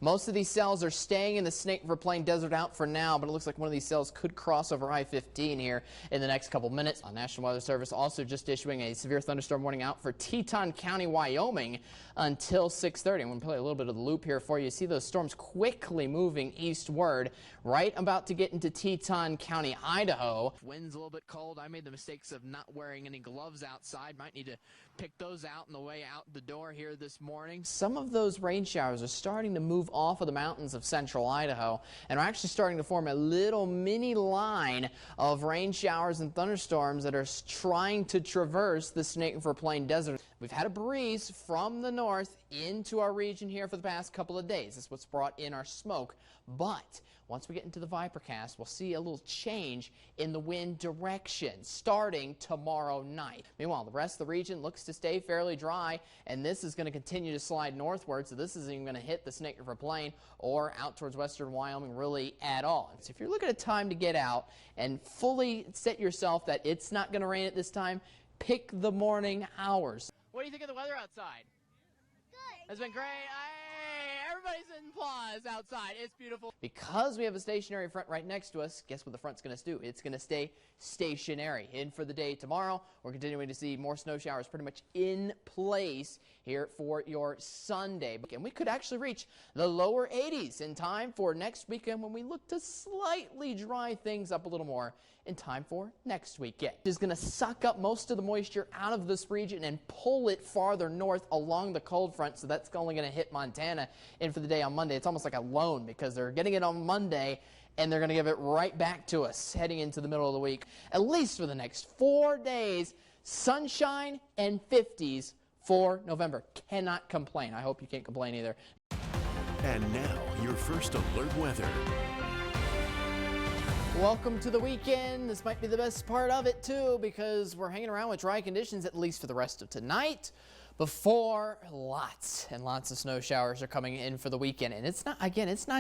Most of these cells are staying in the Snake River Plain Desert out for now, but it looks like one of these cells could cross over I-15 here in the next couple minutes. National Weather Service also just issuing a severe thunderstorm warning out for Teton County, Wyoming until 6:30. I'm going to play a little bit of the loop here for you. See those storms quickly moving eastward, right about to get into Teton County, Idaho. Wind's a little bit cold. I made the mistakes of not wearing any gloves outside. Might need to pick those out on the way out the door here this morning. Some of those rain showers are starting to move off of the mountains of central Idaho and are actually starting to form a little mini line of rain showers and thunderstorms that are trying to traverse the Snake River Plain Desert. We've had a breeze from the north into our region here for the past couple of days. That's what's brought in our smoke. But once we get into the Vipercast, we'll see a little change in the wind direction starting tomorrow night. Meanwhile, the rest of the region looks to stay fairly dry, and this is going to continue to slide northward, so this isn't even going to hit the Snake River Plain or out towards western Wyoming really at all. So if you're looking at time to get out and fully set yourself that it's not going to rain at this time, pick the morning hours. What do you think of the weather outside? Good. It's been great. Everybody's in applause outside. It's beautiful. Because we have a stationary front right next to us, guess what the front's going to do? It's going to stay stationary. In for the day tomorrow, we're continuing to see more snow showers pretty much in place here for your Sunday. And we could actually reach the lower 80s in time for next weekend when we look to slightly dry things up a little more in time for next weekend. It's going to suck up most of the moisture out of this region and pull it farther north along the cold front, so that's only going to hit Montana in for the day on Monday. It's almost like a loan because they're getting it on Monday and they're going to give it right back to us heading into the middle of the week. At least for the next 4 days, sunshine and 50s for November. Cannot complain. I hope you can't complain either. And now, your first alert weather. Welcome to the weekend. This might be the best part of it too, because we're hanging around with dry conditions at least for the rest of tonight before lots and lots of snow showers are coming in for the weekend. And it's not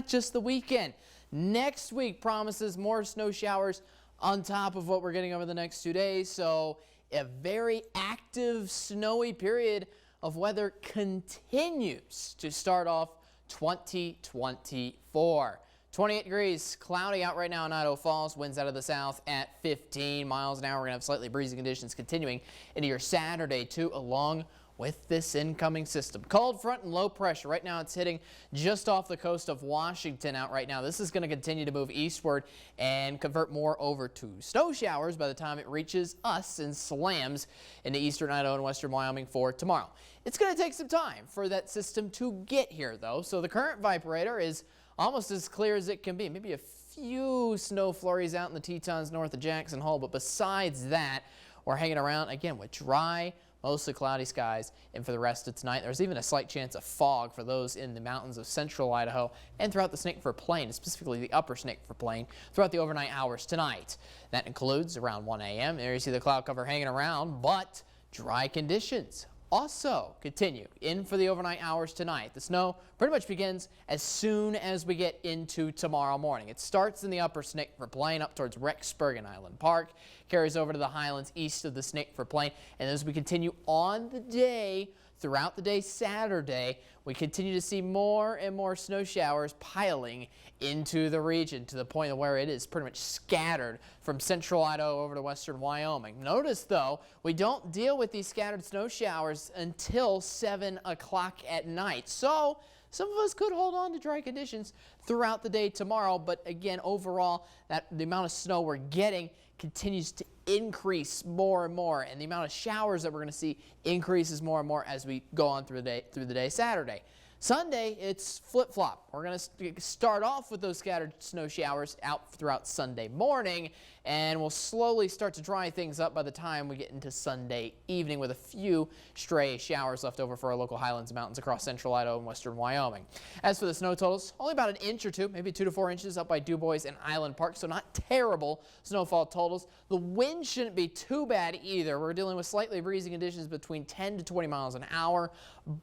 just the weekend. Next week promises more snow showers on top of what we're getting over the next 2 days. So a very active snowy period of weather continues to start off 2024. 28 degrees, cloudy out right now in Idaho Falls. Winds out of the south at 15 miles an hour. We're going to have slightly breezy conditions continuing into your Saturday, too, along with this incoming system. Cold front and low pressure. Right now it's hitting just off the coast of Washington out right now. This is going to continue to move eastward and convert more over to snow showers by the time it reaches us and slams into eastern Idaho and western Wyoming for tomorrow. It's going to take some time for that system to get here, though. So the current Viperator is almost as clear as it can be. Maybe a few snow flurries out in the Tetons north of Jackson Hole, but besides that, we're hanging around again with dry, mostly cloudy skies, and for the rest of tonight, there's even a slight chance of fog for those in the mountains of central Idaho and throughout the Snake River Plain, specifically the upper Snake River Plain, throughout the overnight hours tonight. That includes around 1 a.m. There you see the cloud cover hanging around, but dry conditions also continue in for the overnight hours tonight. The snow pretty much begins as soon as we get into tomorrow morning. It starts in the upper Snake River Plain up towards Rexburg and Island Park, carries over to the highlands east of the Snake River Plain, and as we continue on the day, throughout the day Saturday, we continue to see more and more snow showers piling into the region to the point of where it is pretty much scattered from central Idaho over to western Wyoming. Notice, though, we don't deal with these scattered snow showers until 7 o'clock at night. So some of us could hold on to dry conditions throughout the day tomorrow, but again, overall, the amount of snow we're getting continues to increase more and more, and the amount of showers that we're going to see increases more and more as we go on through the day Saturday. Sunday, it's flip-flop. We're going to start off with those scattered snow showers out throughout Sunday morning, and we'll slowly start to dry things up by the time we get into Sunday evening with a few stray showers left over for our local highlands and mountains across central Idaho and western Wyoming. As for the snow totals, only about an inch or two, maybe 2 to 4 inches up by DuBois and Island Park, so not terrible snowfall totals. The wind shouldn't be too bad either. We're dealing with slightly breezy conditions between 10 to 20 miles an hour,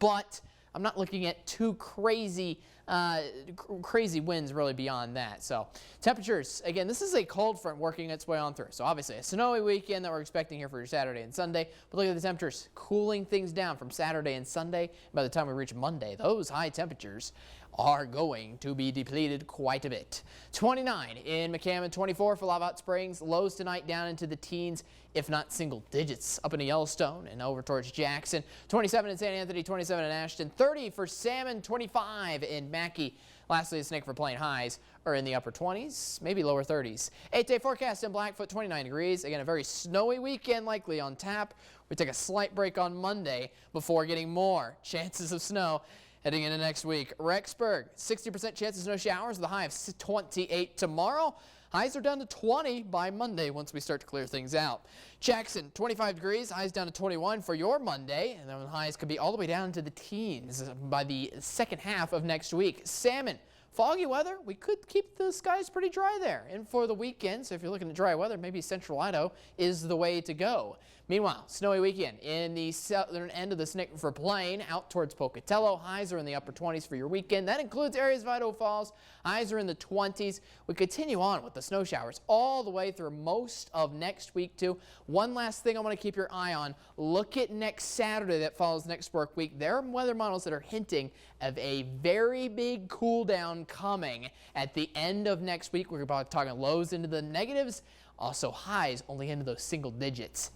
but I'm not looking at too crazy winds really beyond that. So temperatures, again, this is a cold front working its way on through. So obviously a snowy weekend that we're expecting here for your Saturday and Sunday. But look at the temperatures cooling things down from Saturday and Sunday. By the time we reach Monday, those high temperatures are going to be depleted quite a bit. 29 in McCammon, 24 for Lava Hot Springs. Lows tonight down into the teens, if not single digits, up into Yellowstone and over towards Jackson. 27 in St. Anthony, 27 in Ashton, 30 for Salmon, 25 in Mackey. Lastly, the Snake for Plain highs are in the upper 20s, maybe lower 30s. 8-day forecast in Blackfoot, 29 degrees. Again, a very snowy weekend likely on tap. We take a slight break on Monday before getting more chances of snow heading into next week. Rexburg, 60% chance of snow showers with a high of 28 tomorrow. Highs are down to 20 by Monday once we start to clear things out. Jackson, 25 degrees, highs down to 21 for your Monday, and then the highs could be all the way down to the teens by the second half of next week. Salmon, foggy weather. We could keep the skies pretty dry there. And for the weekend, so if you're looking at dry weather, maybe Central Idaho is the way to go. Meanwhile, snowy weekend in the southern end of the Snake River Plain out towards Pocatello. Highs are in the upper 20s for your weekend. That includes areas of Idaho Falls. Highs are in the 20s. We continue on with the snow showers all the way through most of next week too. One last thing I want to keep your eye on. Look at next Saturday that follows next work week. There are weather models that are hinting of a very big cool down coming at the end of next week. We're about talking lows into the negatives. Also highs only into those single digits.